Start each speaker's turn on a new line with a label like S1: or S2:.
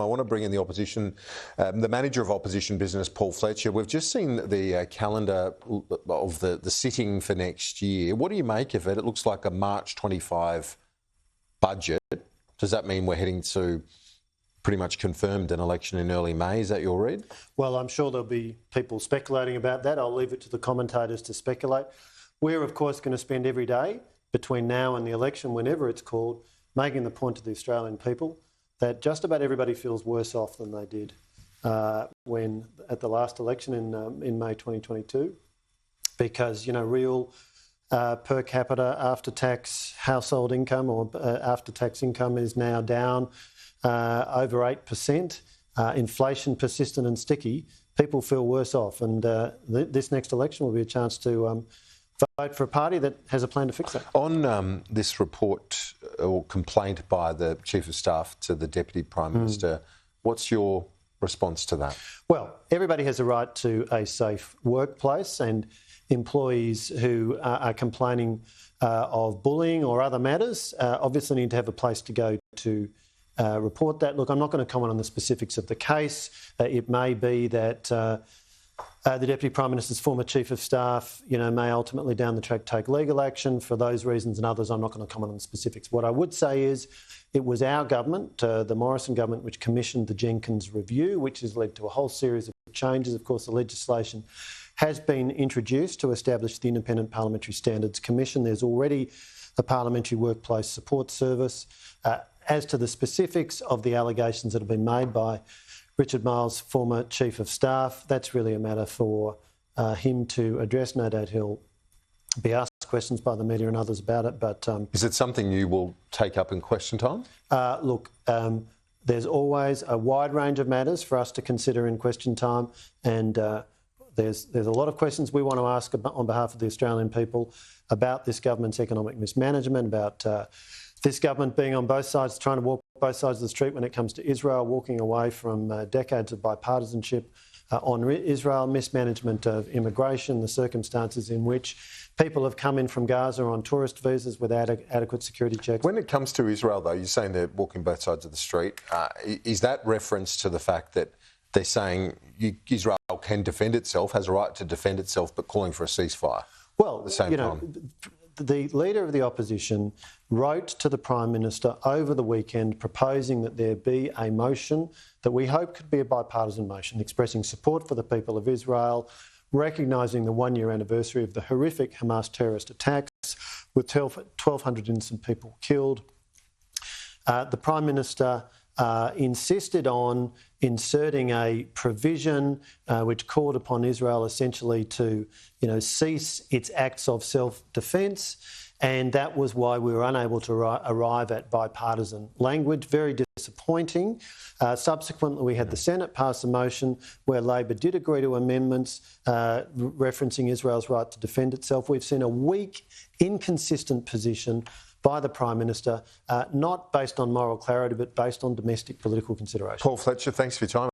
S1: I want to bring in the opposition, the manager of opposition business, Paul Fletcher. We've just seen the calendar of the sitting for next year. What do you make of it? It looks like a March 25 budget. Does that mean we're heading to pretty much confirmed an election in early May? Is that your read?
S2: Well, I'm sure there'll be people speculating about that. I'll leave it to the commentators to speculate. We're, of course, going to spend every day between now and the election, whenever it's called, making the point to the Australian people that just about everybody feels worse off than they did when at the last election in May 2022, because real per capita after-tax household income or after-tax income is now down over 8%. Inflation persistent and sticky. People feel worse off, and this next election will be a chance to vote for a party that has a plan to fix that. On
S1: this report or complaint by the Chief of Staff to the Deputy Prime Minister, what's your response to that?
S2: Well, everybody has a right to a safe workplace, and employees who are complaining of bullying or other matters obviously need to have a place to go to report that. Look, I'm not going to comment on the specifics of the case. It may be that the Deputy Prime Minister's former Chief of Staff, may ultimately down the track take legal action. For those reasons and others, I'm not going to comment on the specifics. What I would say is it was our government, the Morrison government, which commissioned the Jenkins Review, which has led to a whole series of changes. Of course, the legislation has been introduced to establish the Independent Parliamentary Standards Commission. There's already a Parliamentary Workplace Support Service. As to the specifics of the allegations that have been made by Richard Marles, former Chief of Staff, that's really a matter for him to address. No doubt he'll be asked questions by the media and others about it. But
S1: is it something you will take up in question time?
S2: Look, there's always a wide range of matters for us to consider in question time, and there's a lot of questions we want to ask on behalf of the Australian people about this government's economic mismanagement, about this government being on both sides, trying to walk both sides of the street when it comes to Israel, walking away from decades of bipartisanship on Israel, mismanagement of immigration, the circumstances in which people have come in from Gaza on tourist visas without adequate security checks.
S1: When it comes to Israel, though, you're saying they're walking both sides of the street. Is that reference to the fact that they're saying Israel can defend itself, has a right to defend itself, but calling for a ceasefire?
S2: Well,
S1: at the same time?
S2: The Leader of the Opposition wrote to the Prime Minister over the weekend proposing that there be a motion that we hope could be a bipartisan motion expressing support for the people of Israel, recognising the one-year anniversary of the horrific Hamas terrorist attacks with 1,200 innocent people killed. The Prime Minister insisted on inserting a provision which called upon Israel essentially to, cease its acts of self-defence, and that was why we were unable to arrive at bipartisan language. Very disappointing. Subsequently, we had the Senate pass a motion where Labor did agree to amendments referencing Israel's right to defend itself. We've seen a weak, inconsistent position by the Prime Minister, not based on moral clarity, but based on domestic political considerations.
S1: Paul Fletcher, thanks for your time.